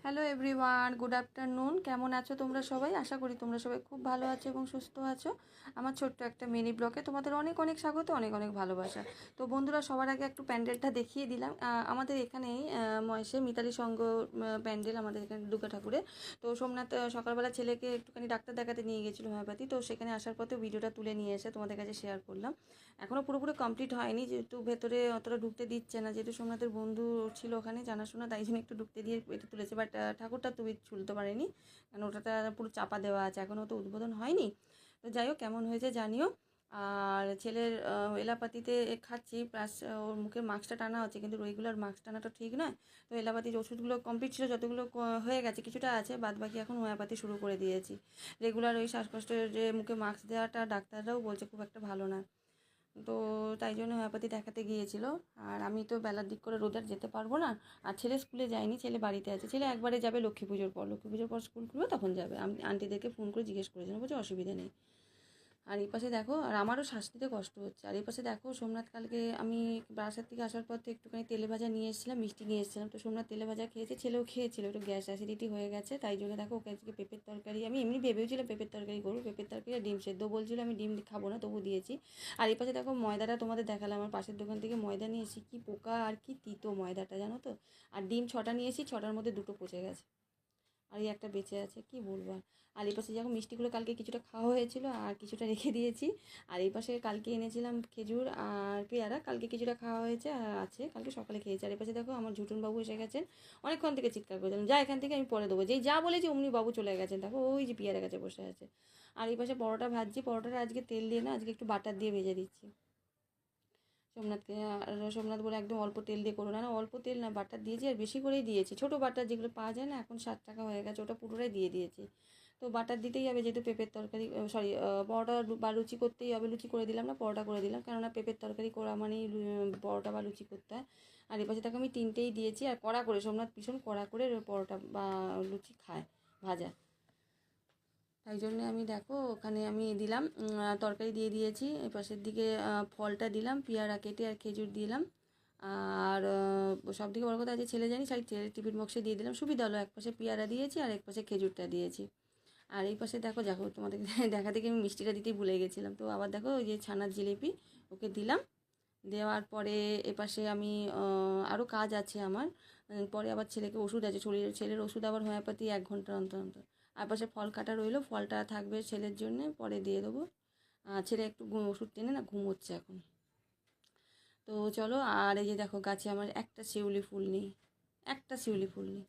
Hello everyone, good afternoon. কেমন আছো তোমরা সবাই? আশা করি তোমরা সবাই খুব ভালো আছো এবং সুস্থ আছো। আমার ছোট্ট একটা মিনি ব্লগে তোমাদের অনেক অনেক স্বাগত, অনেক অনেক ভালোবাসা। তো বন্ধুরা, সবার আগে একটু প্যান্ডেলটা দেখিয়ে দিলাম। আমাদের এখানেই মহেশে মিতালি সংঘ প্যান্ডেল, আমাদের এখানে দুর্গা ঠাকুরে। তো সোমনাথ সকালবেলা ছেলেকে একটুখানি ডাক্তার দেখাতে নিয়ে গেছিলো হোমিওপ্যাথি, তো সেখানে আসার পথে ভিডিওটা তুলে নিয়ে এসে তোমাদের কাছে শেয়ার করলাম। এখনও পুরোপুরি কমপ্লিট হয়নি, যেহেতু ভেতরে অতটা ঢুকতে দিচ্ছে না, যেহেতু সোমনাথের বন্ধু ছিল ওখানে জানাশোনা, তাই জন্য একটু ঢুকতে দিয়ে এটা তুলেছে। বাট ঠাকুরটা তুমি তুলতে পারেনি, কারণ ওটাটা পুরো চাপা দেওয়া আছে, এখনও তো উদ্বোধন হয়নি। তো যাই হোক, কেমন হয়েছে জানিও। আর ছেলের এলাপাতিতে খাচ্ছি, প্লাস ওর মুখের মাস্কটা টানা হচ্ছে, কিন্তু রেগুলার মাস্ক টানাটা ঠিক নয়। তো এলাপাতির ওষুধগুলো কমপ্লিট ছিল, যতগুলো হয়ে গেছে, কিছুটা আছে, বাদ বাকি এখন হোমিওপ্যাথি শুরু করে দিয়েছি। রেগুলার ওই শ্বাসকষ্টের যে মুখে মাস্ক দেওয়াটা ডাক্তাররাও বলছে খুব একটা ভালো না। তো তাই জন্য হোমিওপ্যাথি দেখাতে গিয়েছিল। আর আমি তো বেলার দিক করে রোদ আর যেতে পারবো না। আর ছেলে স্কুলে যায়নি, ছেলে বাড়িতে আছে। ছেলে একবারে যাবে লক্ষ্মী পুজোর পর, লক্ষ্মী পুজোর পর স্কুল খুলবে তখন যাবে। আমি আন্টিদেরকে ফোন করে জিজ্ঞেস করেছিলাম, বলছে অসুবিধা নেই। আর এই পাশে দেখো, আর আমারও শ্বাস নিতে কষ্ট হচ্ছে। আর এই পাশে দেখো, সোমনাথ কালকে আমি বাসার থেকে আসার পর তো একটুখানি তেলে ভাজা নিয়ে এসেছিলাম, মিষ্টি নিয়ে এসেছিলাম। তো সোমনাথ তেলে ভাজা খেয়েছে, ছেলেও খেয়েছিল, একটু গ্যাস অ্যাসিডিটি হয়ে গেছে, তাই জন্য দেখো ওকে আজকে পেঁপের তরকারি, আমি এমনি ভেবেছিলাম পেঁপের তরকারি করবো, পেঁপের তরকারি আর ডিম সেদ্ধ বলছিল, আমি ডিম খাবো না তবু দিয়েছি। আর এই পাশে দেখো ময়দাটা তোমাদের দেখালাম, আমার পাশের দোকান থেকে ময়দা নিয়ে এসেছি, কী পোকা আর কি তিতো ময়দাটা, জানো তো। আর ডিম 6টা নিয়ে এসেছি, 6টার মধ্যে 2টো পচে গেছে, আর এই একটা বেঁচে আছে, কি বলবো। আর এই পাশে যখন মিষ্টিগুলো কালকে কিছুটা খাওয়া হয়েছিল আর কিছুটা রেখে দিয়েছি। আর এই পাশে কালকে এনেছিলাম খেজুর আর পেয়ারা, কালকে কিছুটা খাওয়া হয়েছে আর আছে, কালকে সকালে খেয়েছি। আর এই পাশে দেখো আমার ঝুটুন বাবু এসে গেছেন, অনেকক্ষণ থেকে চিৎকার করেছিলাম, যা এখান থেকে, আমি পরে দেবো, যেই যা বলেছি অমনি বাবু চলে গেছেন, দেখো ওই যে পেয়ারা গাছে বসে আছে। আর এই পাশে পরোটা ভাজছি, পরোটাটা আজকে তেল দিয়ে না, আজকে একটু বাটার দিয়ে ভেজে দিচ্ছি সোমনাথকে। আর সোমনাথ বলে একদম অল্প তেল দিয়ে করো, না না অল্প তেল না, বাটার দিয়েছি, আর বেশি করেই দিয়েছি, ছোটো বাটার যেগুলো পাওয়া যায় না এখন 60 টাকা হয়ে গেছে, ওটা পুরোটাই দিয়ে দিয়েছি। তো বাটার দিতেই হবে, যেহেতু পেঁপের তরকারি, সরি পরোটা বা লুচি করতেই হবে, লুচি করে দিলাম না, পরোটা করে দিলাম, কেননা পেঁপের তরকারি করা মানেই পরোটা বা লুচি করতে হয়। আর এপাশে তাকে আমি 3টেই দিয়েছি, আর কড়া করে, সোমনাথ ভীষণ কড়া করে পরোটা বা লুচি খায় ভাজা, তাই জন্যে আমি দেখো ওখানে আমি দিলাম তরকারি দিয়ে দিয়েছি। এই পাশের দিকে ফলটা দিলাম, পেয়ারা কেটে আর খেজুর দিলাম। আর সব থেকে বড় কথা আছে, ছেলে জানি সাই ছেলে টিফিন বক্সে দিয়ে দিলাম, সুবিধা হলো, এক পাশে পেয়ারা দিয়েছি আর এক পাশে খেজুরটা দিয়েছি। আর এই পাশে দেখো দেখো তোমাদের দেখা থেকে আমি মিষ্টিটা দিতেই ভুলে গেছিলাম, তো আবার দেখো ওই যে ছানার জিলিপি ওকে দিলাম। দেওয়ার পরে এপাশে আমি আরও কাজ আছে আমার, পরে আবার ছেলেকে ওষুধ আছে, ছেলের ওষুধ আবার হোমিওপ্যাথি 1 ঘন্টা অন্তর অন্তর। আর পাশে ফল কাটা রইলো, ফলটা থাকবে ছেলের জন্যে, পরে দিয়ে দেবো। ছেলে একটু ওষুধ টেনে না ঘুমোচ্ছে এখন। তো চলো, আর এই যে দেখো গাছে আমার একটা শিউলি ফুল নেই, একটা শিউলি ফুল নেই।